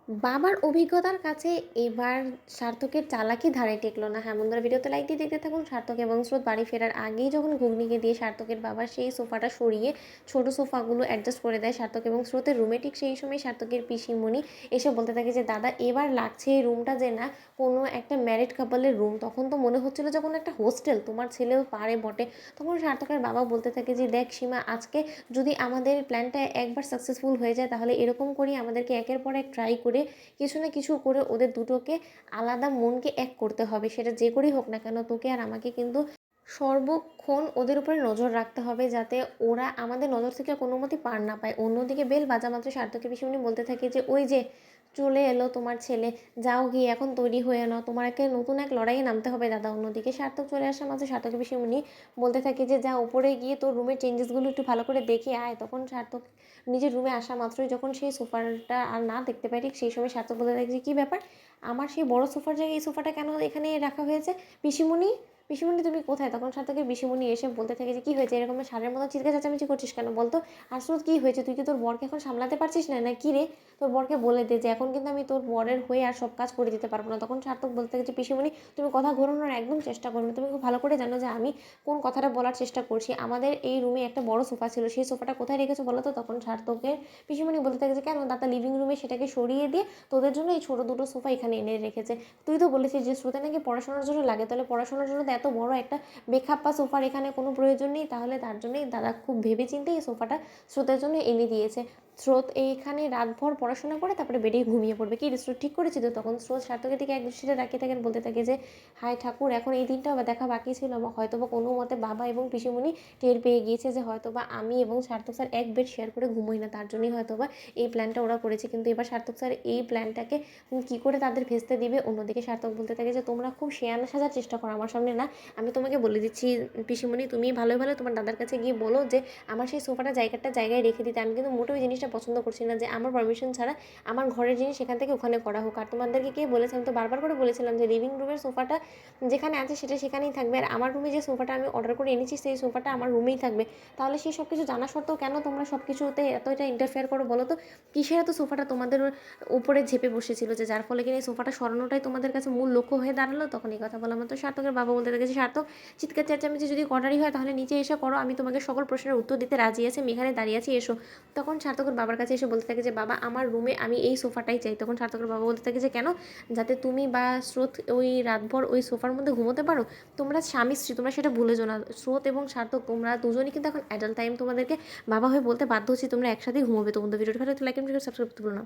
বাবার অভিজ্ঞতার কাছে এবার সার্থকের চালাকি ধারে টেকলো না। হ্যাঁ বন্ধুরা, ভিডিওতে লাইক দিয়ে দেখতে থাকুন। সার্থক এবং স্রোত বাড়ি ফেরার আগেই যখন ঘুগনিকে দিয়ে সার্থকের বাবা সেই সোফাটা সরিয়ে ছোট সোফাগুলো অ্যাডজাস্ট করে দেয় সার্থক এবং স্রোতের রুমে, ঠিক সেই সময় সার্থকের পিসিমণি এসে বলতে থাকে যে দাদা এবার লাগছে এই রুমটা যে না কোনো একটা ম্যারিড কাপলের রুম। তখন তো মনে হচ্ছিলো যে কোনো একটা হোস্টেল, তোমার ছেলেও পারে বটে। তখন সার্থকের বাবা বলতে থাকে যে দেখ সীমা, আজকে যদি আমাদের প্ল্যানটা একবার সাকসেসফুল হয়ে যায় তাহলে এরকম করি আমাদেরকে একের পর এক ট্রাই করে কিছু না কিছু করে ওদের দুটোকে আলাদা মনকে এক করতে হবে। সেটা যে করেই হোক না কেন, তোকে আর আমাকে কিন্তু সর্বক্ষণ ওদের উপরে নজর রাখতে হবে যাতে ওরা আমাদের নজর থেকে কোনো মতেই পার না পায়। অন্যদিকে বেল বাজা মাত্র সার্থকের পিসিমণি বলতে থাকে যে ওই যে চলে এলো তোমার ছেলে, যাও গিয়ে এখন তৈরি হয়ে নাও, তোমাকে নতুন এক লড়াইয়ে নামতে হবে দাদা। অন্যদিকে সার্থক চলে আসা মাত্র সার্থকের পিসিমণি বলতে থাকে যে যা উপরে গিয়ে তোর রুমের চেঞ্জেসগুলো একটু ভালো করে দেখে আয়। তখন সার্থক নিজের রুমে আসা মাত্রই যখন সেই সোফাটা আর না দেখতে পাই, ঠিক সেই সময় সার্থক বলতে থাকে যে কী ব্যাপার, আমার সেই বড় সোফার জায়গায় এই সোফাটা কেন এখানে রাখা হয়েছে? পিসিমণি, পিসিমণি তুমি কোথায়? তখন সার্থকের পিসিমণি এসে বলতে থাকে যে কী হয়েছে, এরকম সারের মতো চিৎকার চেঁচামেচি করছিস কেন বলতো? আর স্রোত কী হয়েছে, তুই কি তোর বরকে এখন সামলাতে পারছিস না, না কি রে? তোর বরকে বলে দে যে এখন কিন্তু আমি তোর বরের হয়ে আর সব কাজ করে দিতে পারবো না। তখন সার্থক বলতে থাকে যে পিসিমণি তুমি কথা ঘোরানোর একদম চেষ্টা করো না, তুমি খুব ভালো করে জানো যে আমি কোন কথাটা বলার চেষ্টা করছি। আমাদের এই রুমে একটা বড় সোফা ছিল, সেই সোফাটা কোথায় রেখেছো বলো তো? তখন সার্থকের পিসিমণি বলতে থাকে যে কেন দাদা লিভিং রুমে সেটাকে সরিয়ে দিয়ে তোদের জন্য এই ছোটো দুটো সোফা এখানে এনে রেখেছে। তুই তো বলেছিস যে স্রোতে নাকি পড়াশোনার জন্য লাগে, তাহলে পড়াশোনার জন্য তো এত বড় একটা বেখাপ্পা সোফার এখানে কোনো প্রয়োজন নেই। তাহলে তার জন্যই দাদা খুব ভেবেচিন্তে এই সোফাটা স্রোতের জন্য এনে দিয়েছে। স্রোত এইখানে রাতভর পড়াশোনা করে তারপরে বেডেই ঘুমিয়ে পড়বে। কি রে স্রোত ঠিক করেছি তো? তখন স্রোত সার্থকের দিকে এক দৃষ্টিতে তাকিয়ে থাকেন, বলতে থাকে যে হায় ঠাকুর, এখন এই দিনটা আবার দেখা বাকি ছিল। হয়তো বা কোনো মতে বাবা এবং পিসিমণি টের পেয়ে গিয়েছে যে হয়তো বা আমি এবং সার্থক স্যার এক বেড শেয়ার করে ঘুমোই না, তার জন্যই হয়তো বা এই প্ল্যানটা ওরা করেছে। কিন্তু এবার সার্থক স্যার এই প্ল্যানটাকে কী করে তাদের ভেস্তে দিবে? অন্যদিকে সার্থক বলতে থাকে যে তোমরা খুব শেয়ানা সাজার চেষ্টা করো আমার সামনে না। আমি তোমাকে বলে দিচ্ছি পিসিমণি, তুমি ভালো ভালো তোমার দাদার কাছে গিয়ে বলো যে আমার সেই সোফাটা জায়গায় রেখে দিতে। আমি কিন্তু মোটেও ওই জিনিসটা পছন্দ করছি না যে আমার পারমিশন ছাড়া আমার ঘরের জিনিস সেখান থেকে ওখানে করা হোক। আর তোমাদেরকে কে বলেছে? আমি তো বারবার করে বলেছিলাম যে লিভিং রুমের সোফাটা যেখানে আছে সেটা সেখানেই থাকবে, আর আমার রুমে যে সোফাটা আমি অর্ডার করে এনেছি সেই সোফাটা আমার রুমেই থাকবে। তাহলে সেই সব কিছু জানা সত্ত্বেও কেন তোমরা সব কিছুতে এতটা ইন্টারফেয়ার করো বলো তো? কিসের এত সোফাটা তোমাদের উপরে ঝেপে বসেছিল যে যার ফলে কিনা এই সোফাটা সরানোটাই তোমাদের কাছে মূল লক্ষ্য হয়ে দাঁড়ালো? তখন এই কথা বলা মাত্র সার্থকের বাবা বলতে থাকে যে সার্থক, চিৎকার চেঁচামেচি যদি করারই হয় তাহলে নিচে এসে করো, আমি তোমাকে সকল প্রশ্নের উত্তর দিতে রাজি আছি, আমি এখানে দাঁড়িয়ে আছি, এসো। তখন সার্থকের বাবার কাছে এসে বলতে থাকে যে বাবা আমার রুমে আমি এই সোফাটাই চাই। তখন সার্থকের বাবা বলতে থাকে যে কেন? যাতে তুমি বা স্রোত ওই রাতভর ওই সোফার মধ্যে ঘুমোতে পারো। তোমরা স্বামী স্ত্রী, তোমরা সেটা ভুলে যেও না। স্রোত এবং সার্থক তোমরা দুজনই কিন্তু এখন অ্যাডাল্ট, টাইম তোমাদেরকে বাবা হয়ে বলতে বাধ্য হচ্ছি তোমরা একসাথেই ঘুমোবে। তো বন্ধু ভিডিওটা ভালো লাগলে লাইক এন্ড সাবস্ক্রাইব করতে ভুলো না।